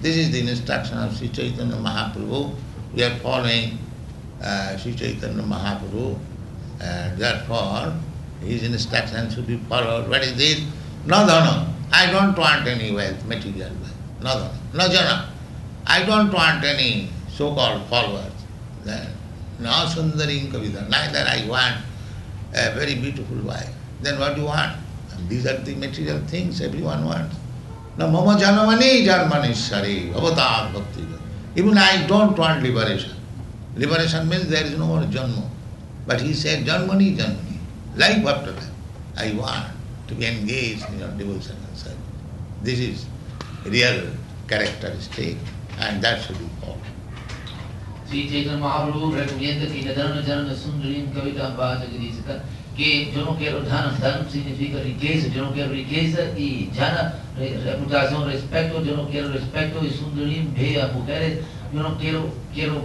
This is the instruction of Sri Chaitanya Mahaprabhu. We are following Sri Chaitanya Mahaprabhu, and therefore his instruction should be followed. What is this? Na dhana. I don't want any wealth, material wealth. Na dhana. Na jana. I don't want any so-called followers. Na sundaring kavita. Neither I want a very beautiful wife. Then what do you want? And these are the material things everyone wants. Na mama janamani janmanishari bhavatam bhakti. Even I don't want liberation. Liberation means there is no more janma. But he said, janmani, janmani. Life after life. I want to be engaged in your devotion and service. This is real characteristic, and that should be followed. Sri Chaitanya Mahaprabhu recomienda que Nadana Janana Sundarim Kavita Bhajagadisaka, que yo no quiero dhan, dhan significa riqueza, yo no quiero riqueza y jana, reputación, respeto, yo no quiero respeto y sundarim, bellas mujeres, yo no quiero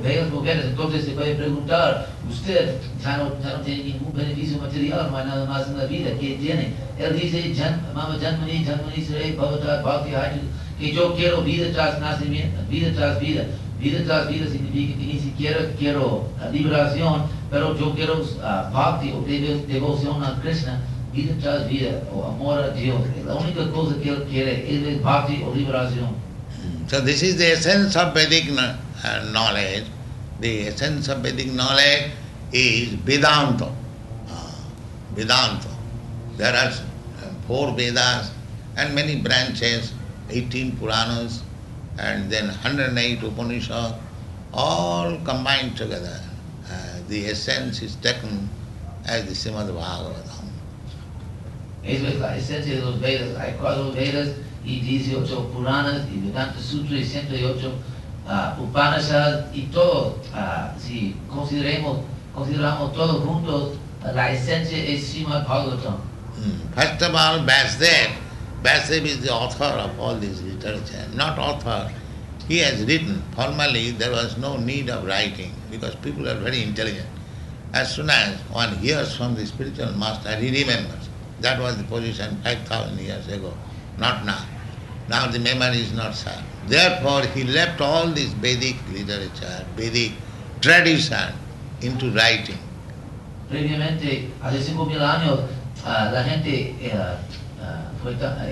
bellas mujeres. Entonces se puede preguntar, usted ya no tiene ningún beneficio material, no hay nada más en la vida, ¿qué tiene? Él dice, Mama Janmani, Janmani Sre, Bhavata, Bhakti, que yo quiero vida tras nacimiento, vida tras vida. Vida tras vida significa que ni siquiera quiero liberación, pero yo quiero bhakti o devoción a Krishna, vida tras vida, o amor a Dios. La única cosa que él quiere es bhakti o liberación. So this is the essence of Vedic knowledge. The essence of Vedic knowledge is Vedanta. Vedanta. There are 4 Vedas and many branches, 18 Puranas, and then 108 Upanishads, all combined together. The essence is taken as the Srimad Bhagavatam. Eso es la esencia de los Vedas. Hay 4 Vedas y 18 Puranas y Vedanta Sutra y 108 Upanishads y todo. Si consideramos todos juntos, la esencia es Srimad Bhagavatam. First of all, Vasudev. Vasudev is the author of all this literature, not author. He has written. Formally, there was no need of writing because people are very intelligent. As soon as one hears from the spiritual master, he remembers. That was the position 5,000 years ago, not now. Now the memory is not sharp. Therefore, he left all this Vedic literature, Vedic tradition into writing. Previamente, hace 5.000 años, la gente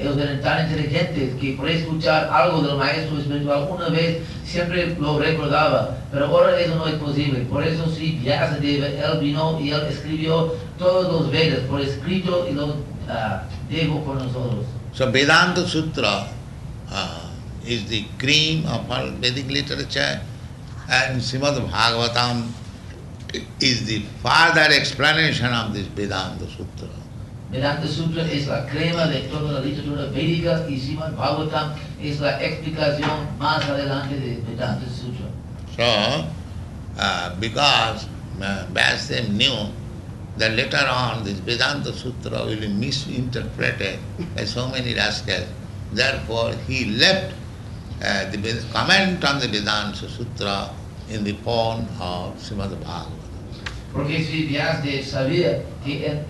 ellos eran tan inteligentes que por escuchar algo del maestro espiritual una vez siempre lo recordaba, pero ahora eso no es posible. Por eso sí, Vyasadeva, él vino y él escribió todos los Vedas por escrito y los dejó por nosotros. So Vedanta Sutra is the cream of all Vedic literature, and Srimad Bhagavatam is the further explanation of this Vedanta Sutra. Vedanta Sutra es la crema de toda la literatura védica y Srimad Bhagavatam es la explicación más adelante de Vedanta Sutra. So, because Vyasadeva knew that later on this Vedanta Sutra will be misinterpreted by so many rascals, therefore he left the comment on the Vedanta Sutra in the form of Srimad Bhagavatam. Porque si Vyasadeva sabía que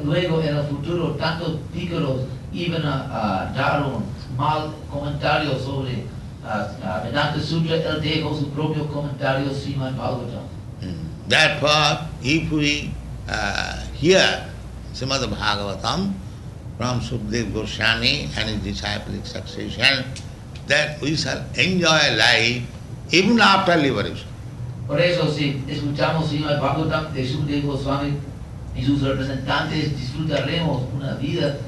luego en el futuro tantos pícaros iban a dar un mal comentario sobre Vedanta Sutra, él dejó su propio comentario Srimad Bhagavatam. Therefore, if we hear Srimad Bhagavatam from Sukadeva Goswami and his disciplic succession, that we shall enjoy life even after liberation. Por eso, si escuchamos Srimad Bhagavatam de Sukadeva Goswami y sus representantes, disfrutaremos una vida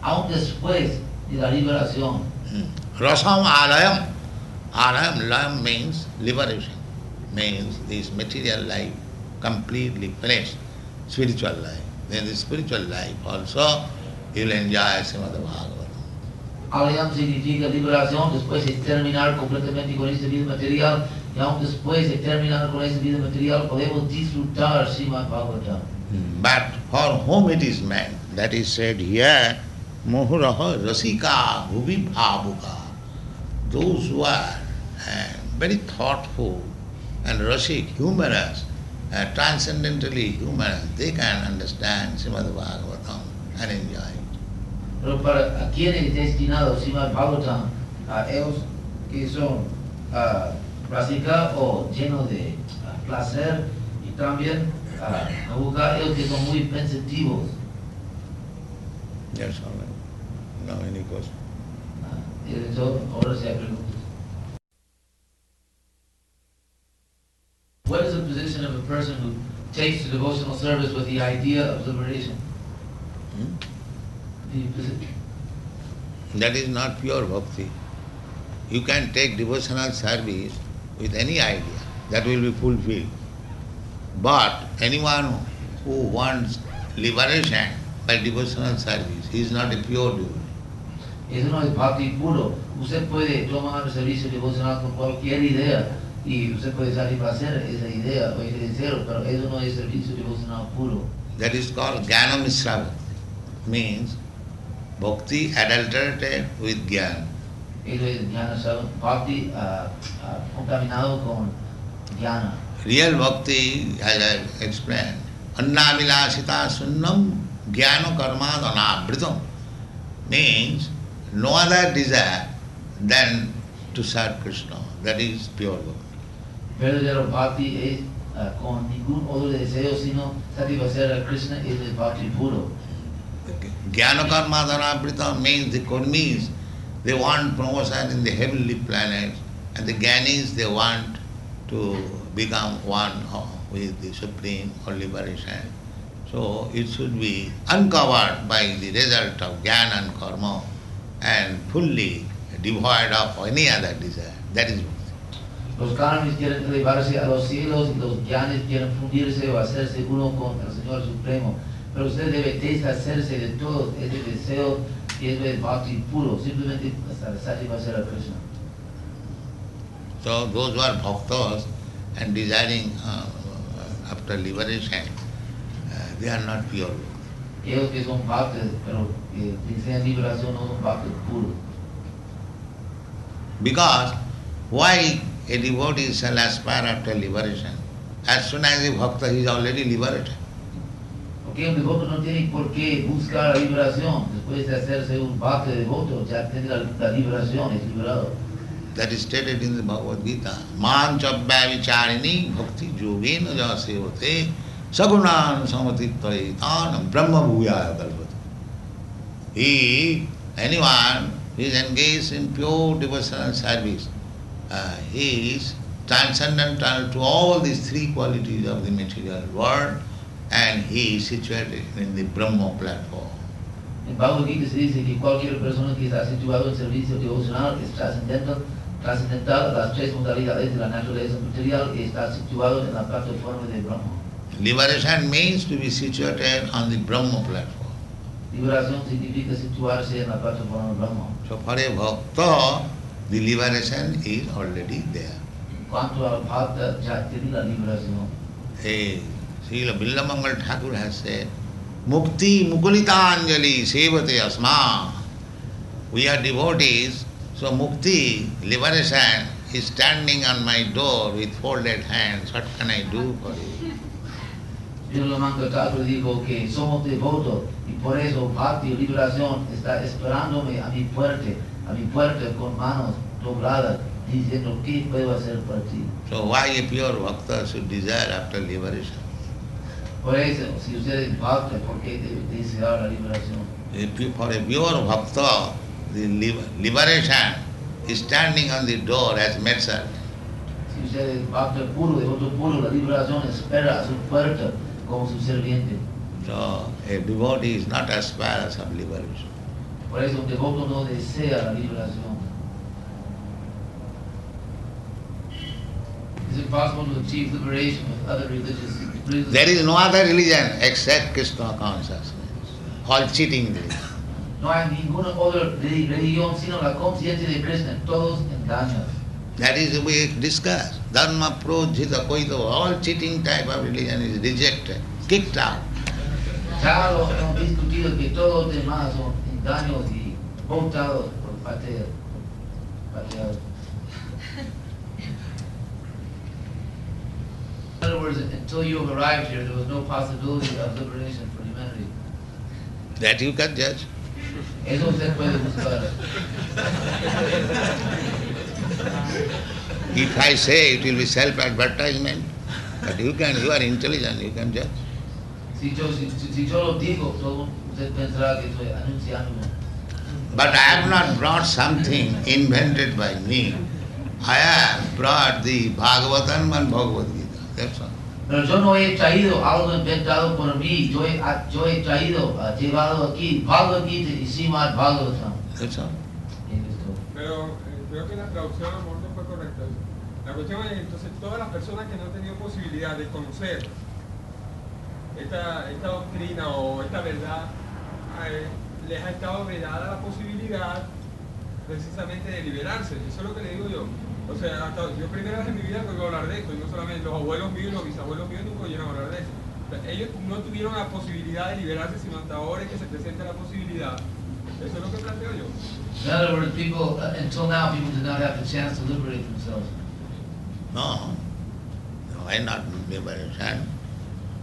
aún después de la liberación. Rasam alayam. Alayam, layam means liberation, means this material life completely finished, spiritual life. Then the spiritual life also you will enjoy Srimad Bhagavatam. Alayam significa liberación después de terminar completamente con esta vida material. Y aún después de terminar con esa vida material podemos disfrutar Srimad Bhagavatam. But for whom it is meant, that is said here, Mohuraha Rasika Bhuvi Bhavuka. Those who are very thoughtful and rasik, humorous, transcendentally humorous, they can understand Srimad Bhagavatam and enjoy it. Pero para quienes es destinado Srimad Bhagavatam, a ellos que son Rasika o lleno de placer y también a buscar ellos que son muy pensativos. That's all right. No, any question? Ahora se preguntas. What is the position of a person who takes to devotional service with the idea of liberation? That is not pure bhakti. You can take devotional service with any idea, that will be fulfilled. But anyone who wants liberation by devotional service, he is not a pure devotee. Eso no es bhakti puro. Usted puede tomar servicio devocional con cualquier idea y usted puede satisfacer esa idea o ese deseo, pero eso no es servicio devocional puro. That is called Jnana Mishra Bhakti. Means bhakti adulterated with jnana. Eso es jnana bhakti contaminado con jnana. Real bhakti, as I explained, anna vilasita sunnam jnana karma dhanavritam, means no other desire than to serve Krishna. That is pure bhakti. Verdadero bhakti es con ningún otro deseo sino satisfacer a Krishna, es el bhakti puro. Jnana karma dhanavritam means the karmis, they want promotion in the heavenly planets, and the jnanis, they want to become one with the Supreme or liberation. So it should be uncovered by the result of jnana and karma and fully devoid of any other desire. That is bhakti. Los karmis quieren elevarse a los cielos y los jnanis quieren fundirse o hacerse uno con el Señor Supremo. Pero usted debe deshacerse de todo ese deseo que es el bhakti puro, simplemente hasta satisfacer a Krishna. So those who are bhaktas and desiring after liberation, they are not pure. Ellos que son bhaktas, pero que desean liberación no son bhaktas puros. Because why a devotee shall aspire after liberation? As soon as a bhakta is already liberated. Porque un devoto no tiene por qué buscar la liberación. Después de hacerse un bhakta devoto, ya tiene la liberación, es liberado. That is stated in the Bhagavad Gita. Man chabhya vicharini bhakti yogena jasevate sagunan samatitaitan brahma bhuyaya kalpate. Anyone who is engaged in pure devotional service, he is transcendental to all these three qualities of the material world, and he is situated in the Brahma platform. En Bhagavad Gita se dice que cualquier persona que está situado en servicio devocional es trascendental a las tres modalidades de la naturaleza material y está situado en la plataforma de Brahma. Liberation means to be situated on the Brahma platform. Liberación significa situarse en la plataforma de Brahma. So for a bhakta, the liberation is already there. En cuanto al bhakta, ya tiene la liberación. Srila Billamangal Thakur has said, Mukti Mukulitanjali Sevate Asma. We are devotees, so Mukti, liberation, is standing on my door with folded hands. What can I do for you? Billamangal Thakur dijo que somos devotos y por eso bhakti, liberación, está esperándome a mi puerta con manos dobladas, diciendo ¿qué puedo hacer por ti? So why a pure bhakta should desire after liberation? Por eso, si usted es bhakta, ¿por qué debe desear la liberación? For a pure bhakta, the liberation is standing on the door as medicine. Si usted es bhakta puro, devoto puro, la liberación espera a su puerta como su serviente. So a devotee is not aspirous of liberation. Por eso un devoto no desea la liberación. Is it possible to achieve liberation with other religions? There is no other religion except Krishna consciousness. All cheating religion. No hay ninguna otra religión sino la conciencia de Krishna, todos engaños. That is we discussed. Dharma projita koito, all cheating type of religion is rejected, kicked out. Ya lo hemos discutido que todos los demás son engaños y votados por pateados. In other words, until you have arrived here, there was no possibility of liberation for humanity. That you can judge. Eso usted puede buscar. If I say it will be self-advertisement, but you are intelligent, you can judge. Si yo lo digo, todo usted pensará que estoy anunciándome. But I have not brought something invented by me. I have brought the Bhagavatam and Bhagavad Gita. That's all. Pero yo no he traído algo inventado por mí, yo he traído, llevado aquí Bhagavad Gita y Srimad Bhagavatam. That's all. Pero creo que la traducción a lo mejor no fue correcta. La cuestión es, entonces, todas las personas que no han tenido posibilidad de conocer esta doctrina o esta verdad, les ha estado vedada la posibilidad precisamente de liberarse. Eso es lo que le digo yo. O sea, yo primera vez en mi vida oigo hablar de esto, y no solamente los abuelos míos y los bisabuelos míos nunca oyeron hablar de eso. O sea, ellos no tuvieron la posibilidad de liberarse, sino hasta ahora que se presenta la posibilidad. Eso es lo que planteo yo. In other words, people, until now, people did not have the chance to liberate themselves. No, why not liberation?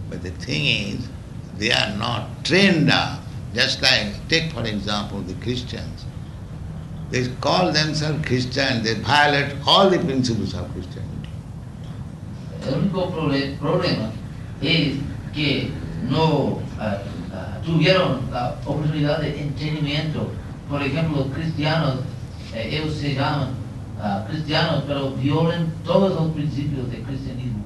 But the thing is, they are not trained up. Just like, take for example the Christians. They call themselves Christian, they violate all the principles of Christianity. El único problema es que no tuvieron la oportunidad de entendimiento. Por ejemplo, los cristianos, ellos se llaman cristianos, pero violan todos los principios del cristianismo.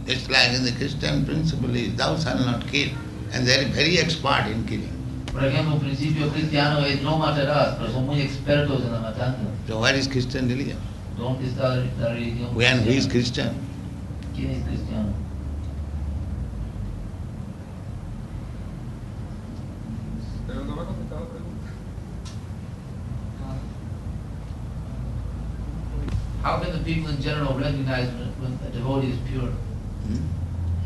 It's like in the Christian principle is, thou shalt not kill, and they are very expert in killing. Por ejemplo, el principio cristiano es no matarás, pero son muy expertos en la matanza. So where is Christian religion? ¿Dónde está la religión? When who is Christian? ¿Quién es cristiano? Pero no me ha contestado la pregunta. How can the people in general recognize when a devotee is pure?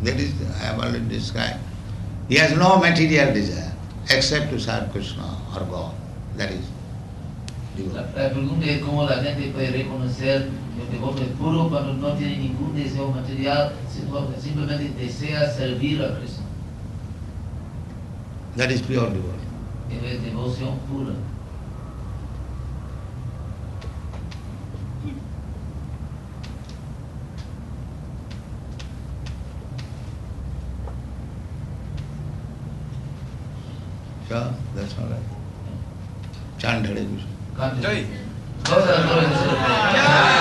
That is, I have already described. He has no material desire except to serve Krishna or God. That is devotee. La pregunta es cómo la gente puede reconocer que el devoto es puro cuando no tiene ningún deseo material, simplemente desea servir a Krishna. That is pure devotee. Es devoción pura. Yeah, that's all right. Chant Hare Krishna. Continue. Jai. Those are the